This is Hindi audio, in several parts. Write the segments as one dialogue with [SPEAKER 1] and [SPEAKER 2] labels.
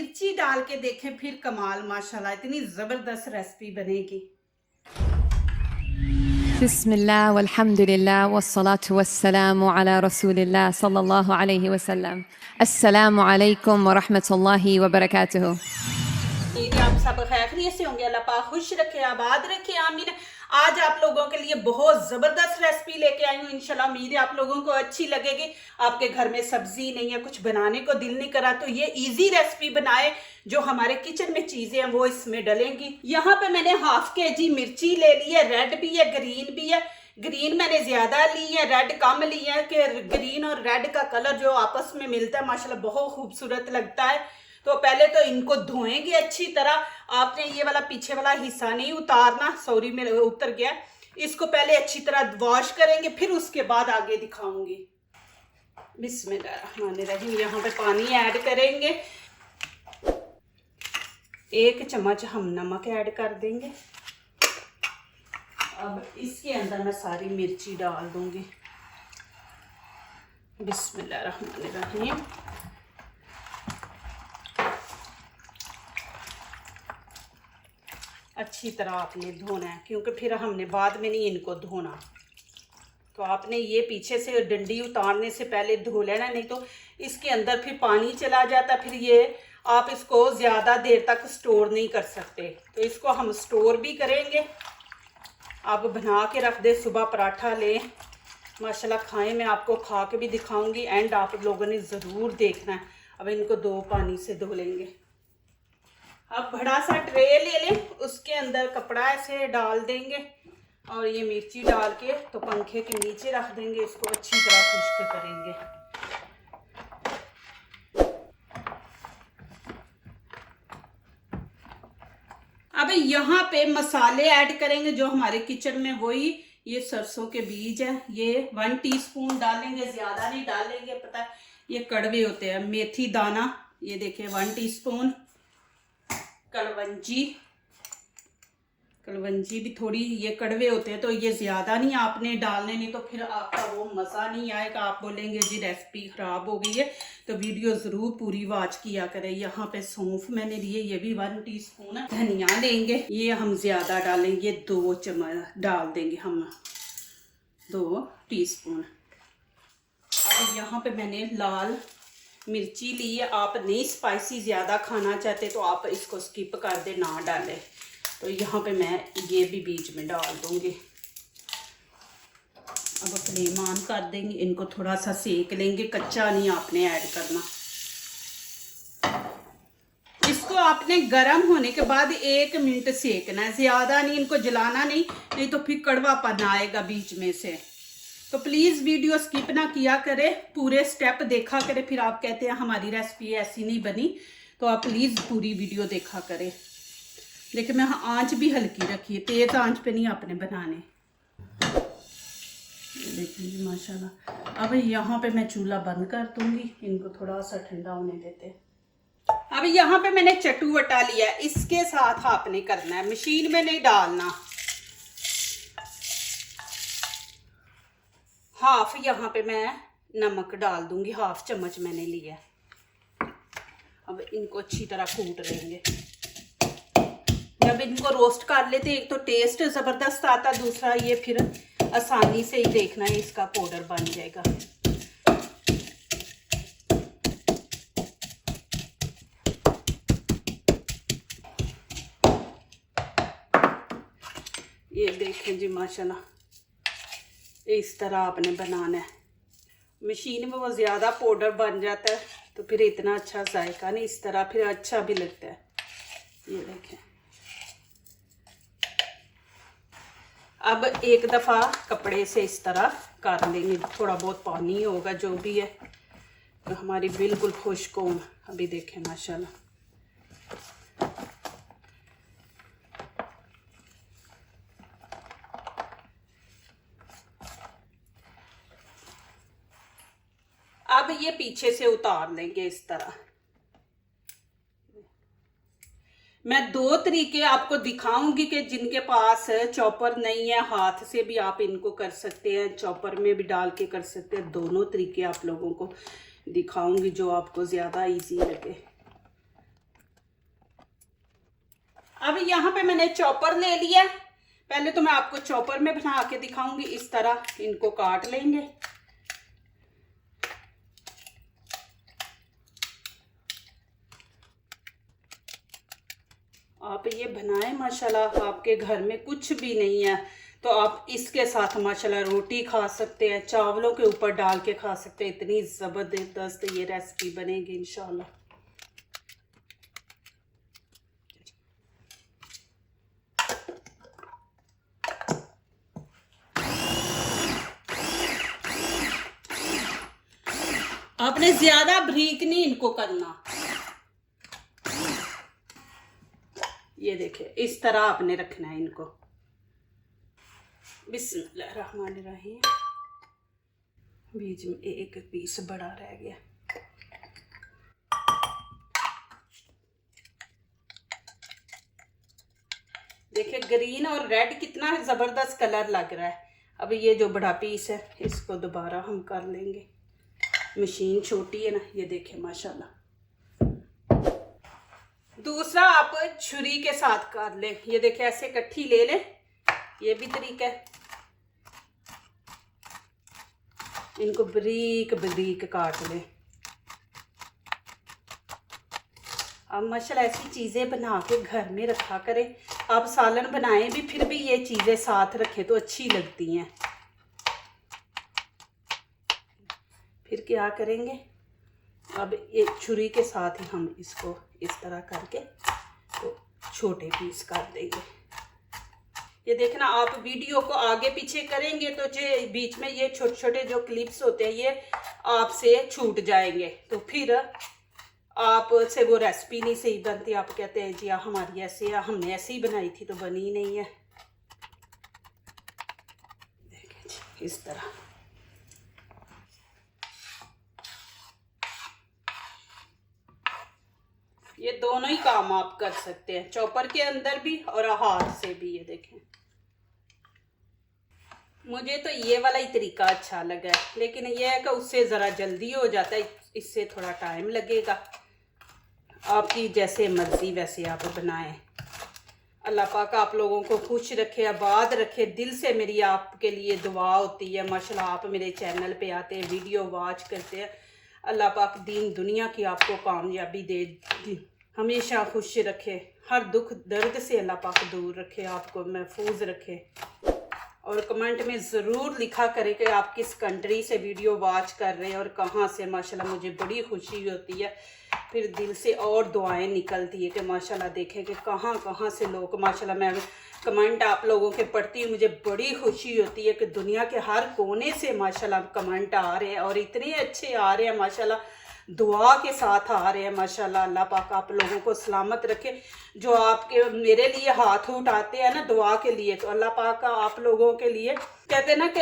[SPEAKER 1] मिर्ची डाल के देखें फिर कमाल, माशाल्लाह इतनी ज़बरदस्त रेसिपी बनेगी।
[SPEAKER 2] बिस्मिल्लाह वल्हम्दुलिल्लाह वस्सलातु वस्सलामु अला रसूलिल्लाह सल्लल्लाहु अलैहि वसल्लम। अस्सलामु अलैकुम व रहमतुल्लाहि व बरकातुहू।
[SPEAKER 1] आप सब खैरियत से होंगे, अल्लाह पाक खुश रखे, आबाद रखे, आमीन। आज आप लोगों के लिए बहुत ज़बरदस्त रेसिपी लेके आई हूँ। इंशाल्लाह उम्मीद है आप लोगों को अच्छी लगेगी। आपके घर में सब्जी नहीं है, कुछ बनाने को दिल नहीं करा, तो ये इजी रेसिपी बनाए। जो हमारे किचन में चीज़ें हैं वो इसमें डलेंगी। यहाँ पे मैंने हाफ केजी मिर्ची ले ली है, रेड भी है ग्रीन भी है। ग्रीन मैंने ज़्यादा ली है, रेड कम ली है कि ग्रीन और रेड का कलर जो आपस में मिलता है माशाल्लाह बहुत खूबसूरत लगता है। तो पहले तो इनको धोएंगे अच्छी तरह। आपने ये वाला पीछे वाला हिस्सा नहीं उतारना, सॉरी मेरे उतर गया। इसको पहले अच्छी तरह वॉश करेंगे, फिर उसके बाद आगे दिखाऊंगी। बिस्मिल्लाहिर्रहमानिर्रहीम। यहाँ पे पानी ऐड करेंगे, 1 चम्मच हम नमक ऐड कर देंगे। अब इसके अंदर मैं सारी मिर्ची डाल दूंगी। बिस्मिल्लाहिर्रहमानिर्रहीम। अच्छी तरह आपने धोना है, क्योंकि फिर हमने बाद में नहीं इनको धोना। तो आपने ये पीछे से डंडी उतारने से पहले धो लेना, नहीं तो इसके अंदर फिर पानी चला जाता, फिर ये आप इसको ज़्यादा देर तक स्टोर नहीं कर सकते। तो इसको हम स्टोर भी करेंगे। आप बना के रख दे, सुबह पराठा लें, माशाल्लाह खाएं। मैं आपको खा के भी दिखाऊंगी, एंड आप लोगों ने ज़रूर देखना है। अब इनको 2 पानी से धो लेंगे। अब बड़ा सा ट्रे ले लें, उसके अंदर कपड़ा ऐसे डाल देंगे और ये मिर्ची डाल के तो पंखे के नीचे रख देंगे। इसको अच्छी तरह खुश्क करेंगे। अब यहाँ पे मसाले ऐड करेंगे जो हमारे किचन में, वही ये सरसों के बीज है, ये 1 टीस्पून डालेंगे, ज़्यादा नहीं डालेंगे, पता है ये कड़वे होते हैं। मेथी दाना ये देखिए 1 टीस्पून। कलवंजी भी थोड़ी, ये कड़वे होते हैं तो ये ज़्यादा नहीं आपने डालने, नहीं तो फिर आपका वो मज़ा नहीं आएगा। आप बोलेंगे जी रेसिपी ख़राब हो गई है। तो वीडियो ज़रूर पूरी वॉच किया करें। यहाँ पे सौंफ मैंने लिए, ये भी 1 टीस्पून है। धनिया लेंगे, ये हम ज़्यादा डालेंगे, 2 चम्मच डाल देंगे हम, 2 टीस्पून। अब यहाँ पे मैंने लाल मिर्ची ली है। आप नहीं स्पाइसी ज़्यादा खाना चाहते तो आप इसको स्किप कर दे, ना डालें। तो यहाँ पे मैं ये भी बीच में डाल दूँगी। अब फ्लेम ऑन कर देंगे, इनको थोड़ा सा सेक लेंगे, कच्चा नहीं आपने ऐड करना। इसको आपने गर्म होने के बाद 1 मिनट सेकना है, ज़्यादा नहीं, इनको जलाना नहीं, नहीं तो फिर कड़वापन आएगा बीच में से। तो प्लीज़ वीडियो स्किप ना किया करें, पूरे स्टेप देखा करें। फिर आप कहते हैं हमारी रेसिपी ऐसी नहीं बनी, तो आप प्लीज़ पूरी वीडियो देखा करें। देखिए मैं आंच भी हल्की रखी है, तेज़ आंच पे नहीं आपने बनाने। देखिए जी माशाल्लाह। अब यहाँ पे मैं चूल्हा बंद कर दूँगी, इनको थोड़ा सा ठंडा होने देते। अब यहाँ पे मैंने चटुवटा लिया, इसके साथ आपने करना है, मशीन में नहीं डालना। हाफ यहाँ पे मैं नमक डाल दूंगी, 1/2 चम्मच मैंने लिया। अब इनको अच्छी तरह कूट लेंगे। जब इनको रोस्ट कर लेते, एक तो टेस्ट ज़बरदस्त आता, दूसरा ये फिर आसानी से ही देखना है इसका पाउडर बन जाएगा। ये देखें जी माशाल्लाह, इस तरह आपने बनाना है। मशीन में वो ज़्यादा पाउडर बन जाता है तो फिर इतना अच्छा जायका नहीं, इस तरह फिर अच्छा भी लगता है। ये देखें। अब एक दफ़ा कपड़े से इस तरह कर लेंगे, थोड़ा बहुत पानी होगा जो भी है, तो हमारी बिल्कुल खुश्क हो। अभी देखें माशाल्लाह। अब ये पीछे से उतार लेंगे इस तरह। मैं 2 तरीके आपको दिखाऊंगी कि जिनके पास चॉपर नहीं है, हाथ से भी आप इनको कर सकते हैं, चॉपर में भी डाल के कर सकते हैं। दोनों तरीके आप लोगों को दिखाऊंगी जो आपको ज़्यादा इजी लगे। अब यहाँ पे मैंने चॉपर ले लिया। पहले तो मैं आपको चॉपर में बना के दिखाऊंगी। इस तरह इनको काट लेंगे। आप ये बनाएं माशाल्लाह, आपके घर में कुछ भी नहीं है तो आप इसके साथ माशाल्लाह रोटी खा सकते हैं, चावलों के ऊपर डाल के खा सकते हैं। इतनी ज़बरदस्त ये रेसिपी बनेगी इंशाल्लाह। आपने ज्यादा बारीक नहीं इनको करना। ये देखिए इस तरह आपने रखना है इनको। बिस्मिल्लाहिर्रहमानिर्रहीम। बीच में एक पीस बड़ा रह गया। देखिए ग्रीन और रेड कितना जबरदस्त कलर लग रहा है। अब ये जो बड़ा पीस है इसको दोबारा हम कर लेंगे। मशीन छोटी है ना, ये देखिए माशाल्लाह। दूसरा आप छुरी के साथ कर लें। ये देखिए ऐसे इकट्ठी ले लें, ये भी तरीका है। इनको बारीक बारीक काट लें। अब माशाल्लाह ऐसी चीज़ें बना के घर में रखा करें। आप सालन बनाएं भी फिर भी ये चीज़ें साथ रखें तो अच्छी लगती हैं। फिर क्या करेंगे, अब एक छुरी के साथ ही हम इसको इस तरह करके तो छोटे पीस कर देंगे। ये देखना, आप वीडियो को आगे पीछे करेंगे तो जो बीच में ये छोटे छोटे जो क्लिप्स होते हैं ये आपसे छूट जाएंगे, तो फिर आपसे वो रेसिपी नहीं सही बनती। आप कहते हैं जी हमारी ऐसे या हमने ऐसे ही बनाई थी तो बनी नहीं है। देखिए जी इस तरह। ये दोनों ही काम आप कर सकते हैं, चॉपर के अंदर भी और हाथ से भी। ये देखें, मुझे तो ये वाला ही तरीका अच्छा लगा है, लेकिन ये है कि उससे ज़रा जल्दी हो जाता है, इससे थोड़ा टाइम लगेगा। आपकी जैसे मर्ज़ी वैसे आप बनाएं। अल्लाह पाक आप लोगों को खुश रखे, आबाद रखे। दिल से मेरी आपके लिए दुआ होती है। माशाल्लाह आप मेरे चैनल पे आते हैं, वीडियो वॉच करते हैं। अल्लाह पाक दीन दुनिया की आपको कामयाबी दे, हमेशा खुश रखे, हर दुख दर्द से अल्लाह पाक दूर रखे, आपको महफूज रखे। और कमेंट में ज़रूर लिखा करें कि आप किस कंट्री से वीडियो वॉच कर रहे हैं और कहाँ से। माशाल्लाह मुझे बड़ी खुशी होती है, फिर दिल से और दुआएं निकलती है कि माशाल्लाह देखें कि कहाँ कहाँ से लोग, माशाल्लाह मैं कमेंट आप लोगों के पढ़ती हूँ, मुझे बड़ी खुशी होती है कि दुनिया के हर कोने से माशाल्लाह कमेंट आ रहे हैं और इतने अच्छे आ रहे हैं माशाल्लाह, दुआ के साथ आ रहे हैं माशाल्लाह। अल्लाह पाक आप लोगों को सलामत रखे। जो आपके मेरे लिए हाथ उठाते हैं ना दुआ के लिए, तो अल्लाह पाक आप लोगों के लिए कहते हैं ना कि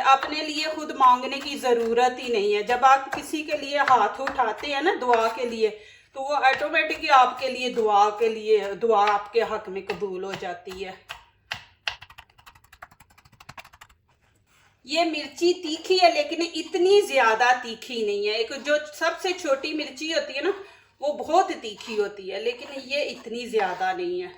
[SPEAKER 1] अपने लिए खुद मांगने की ज़रूरत ही नहीं है। जब आप किसी के लिए हाथ उठाते हैं ना दुआ के लिए, तो वो ऑटोमेटिकली आपके लिए दुआ आपके हक में कबूल हो जाती है। ये मिर्ची तीखी है लेकिन इतनी ज़्यादा तीखी नहीं है। एक जो सबसे छोटी मिर्ची होती है ना वो बहुत तीखी होती है, लेकिन ये इतनी ज़्यादा नहीं है।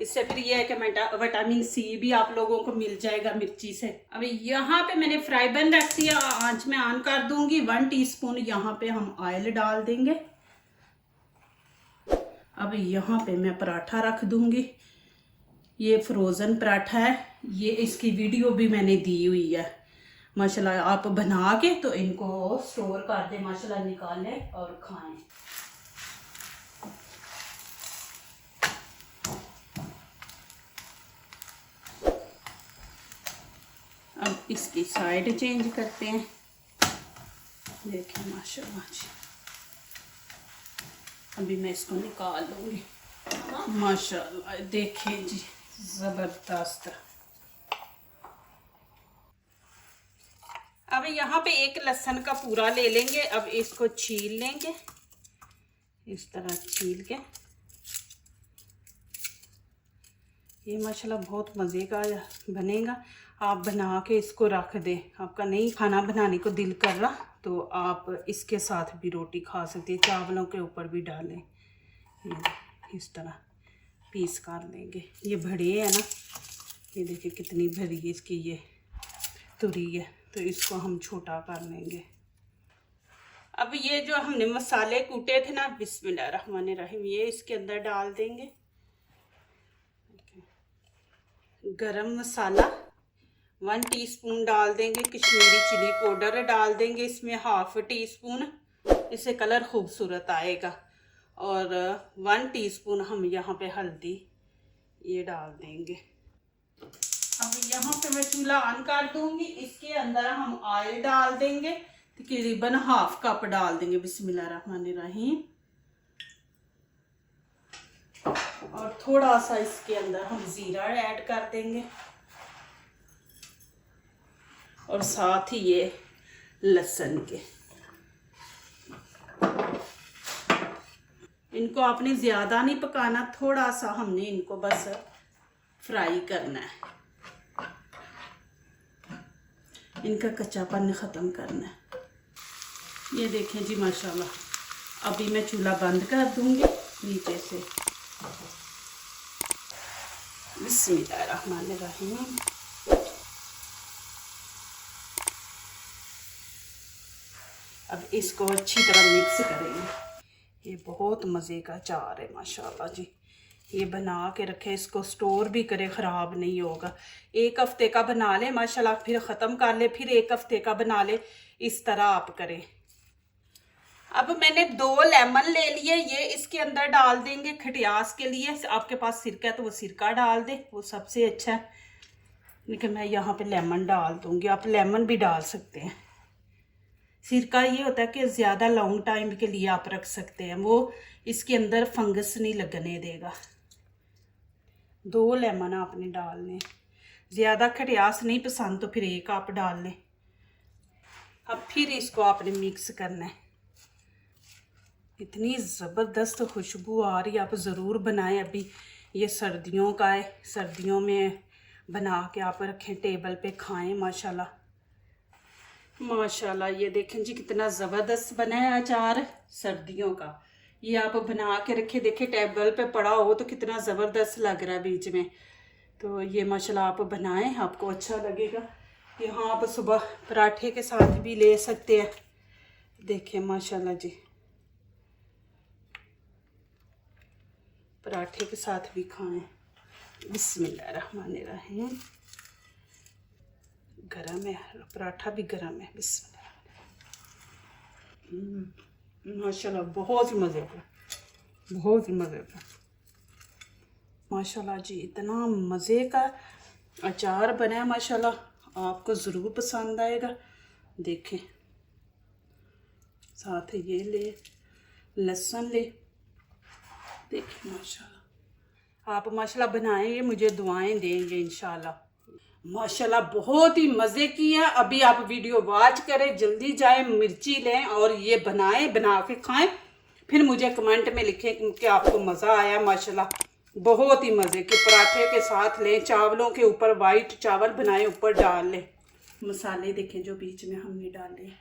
[SPEAKER 1] इससे फिर ये है कि विटामिन सी भी आप लोगों को मिल जाएगा मिर्ची से। अब यहाँ पे मैंने फ्राई पैन रख दिया, आंच में ऑन कर दूंगी। 1 टीस्पून यहाँ पे हम ऑयल डाल देंगे। अब यहाँ पे मैं पराठा रख दूंगी। ये फ्रोज़न पराठा है, ये इसकी वीडियो भी मैंने दी हुई है माशाल्लाह। आप बना के तो इनको स्टोर कर दें माशाल्लाह, निकालें और खाएं। अब इसकी साइड चेंज करते हैं। देखिए माशाल्लाह जी, अभी मैं इसको निकाल लूँगी। माशाल्लाह देखें जी, ज़बरदस्त। अब यहाँ पे एक लहसुन का पूरा ले लेंगे। अब इसको छील लेंगे, इस तरह छील के। ये माशाल्लाह बहुत मज़े का बनेगा। आप बना के इसको रख दें। आपका नहीं खाना बनाने को दिल कर रहा तो आप इसके साथ भी रोटी खा सकते हैं, चावलों के ऊपर भी डालें। ये इस तरह पीस कर लेंगे। ये बड़े है ना, ये देखिए कितनी भरी इसकी ये तुरी है, तो इसको हम छोटा कर लेंगे। अब ये जो हमने मसाले कूटे थे ना, बिस्मिल्लाहिर्रहमानिर्रहीम, ये इसके अंदर डाल देंगे। गरम मसाला 1 टीस्पून डाल देंगे, कश्मीरी चिली पाउडर डाल देंगे इसमें 1/2 टीस्पून, इससे कलर खूबसूरत आएगा। और 1 टीस्पून हम यहाँ पे हल्दी ये डाल देंगे। अब यहाँ पे मैं चूल्हा ऑन कर दूंगी। इसके अंदर हम ऑयल डाल देंगे, तकरीबन 1/2 कप डाल देंगे। बिस्मिल्लाहिर्रहमानिर्रहीम। और थोड़ा सा इसके अंदर हम जीरा ऐड कर देंगे, और साथ ही ये लहसुन के। इनको आपने ज़्यादा नहीं पकाना, थोड़ा सा हमने इनको बस फ्राई करना है, इनका कच्चापन ख़त्म करना है। ये देखें जी माशाल्लाह। अभी मैं चूल्हा बंद कर दूंगी नीचे से। बिस्मिल्लाहिर्रहमानिर्रहीम। अब इसको अच्छी तरह मिक्स करेंगे। ये बहुत मज़े का अचार है माशाल्लाह जी। ये बना के रखे, इसको स्टोर भी करे, ख़राब नहीं होगा। 1 हफ़्ते का बना ले माशाल्लाह, फिर ख़त्म कर ले, फिर 1 हफ़्ते का बना ले, इस तरह आप करें। अब मैंने 2 लेमन ले लिए, ये इसके अंदर डाल देंगे खटियास के लिए। आपके पास सिरका है तो वो सिरका डाल दे, वो सबसे अच्छा है। लेकिन मैं यहाँ पे लेमन डाल दूँगी, आप लेमन भी डाल सकते हैं। सिरका ये होता है कि ज़्यादा लॉन्ग टाइम के लिए आप रख सकते हैं, वो इसके अंदर फंगस नहीं लगने देगा। 2 लेमन आपने डालने, ज़्यादा खटियास नहीं पसंद तो फिर 1 आप डाल लें। अब फिर इसको आपने मिक्स करना है। इतनी ज़बरदस्त खुशबू आ रही है, आप ज़रूर बनाएं। अभी ये सर्दियों का है, सर्दियों में बना के आप रखें, टेबल पे खाएं। माशाल्लाह माशाल्लाह। ये देखें जी कितना ज़बरदस्त बना है अचार सर्दियों का। ये आप बना के रखे, देखें टेबल पे पड़ा हो तो कितना ज़बरदस्त लग रहा है बीच में। तो ये माशाल्लाह आप बनाएं, आपको अच्छा लगेगा। ये हाँ, आप सुबह पराठे के साथ भी ले सकते हैं। देखें माशाल्लाह जी, पराठे के साथ भी खाएं। बिस्मिल्लाहिर्रहमानिर्रहीम। गरम है, पराठा भी गरम है। बिस्मिल्लाह। माशाल्लाह बहुत ही मज़े का, बहुत ही मज़े का माशाल्लाह जी। इतना मज़े का अचार बना है माशाल्लाह, आपको ज़रूर पसंद आएगा। देखें साथ ये ले लहसुन ले, देखिए माशाल्लाह। आप माशाल्लाह बनाएंगे, मुझे दुआएं देंगे इंशाल्लाह। माशाल्लाह बहुत ही मज़े की है। अभी आप वीडियो वॉच करें, जल्दी जाएं, मिर्ची लें और ये बनाएं, बना के खाएं। फिर मुझे कमेंट में लिखें कि आपको मज़ा आया। माशाल्लाह बहुत ही मज़े के, पराठे के साथ लें, चावलों के ऊपर वाइट चावल बनाएं, ऊपर डाल लें। मसाले देखें जो बीच में हमने डाले,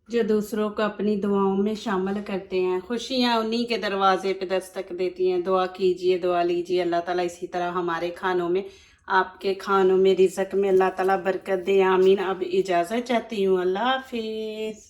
[SPEAKER 1] जो दूसरों को अपनी दुआओं में शामिल करते हैं। खुशियाँ उन्हीं के दरवाजे पे दस्तक देती हैं। दुआ कीजिए, दुआ लीजिए। अल्लाह ताला इसी तरह हमारे खानों में, आपके खानों में, रिज़्क़ में अल्लाह ताला बरकत दे। आमीन। अब इजाज़त चाहती हूँ। अल्लाह हाफिज़।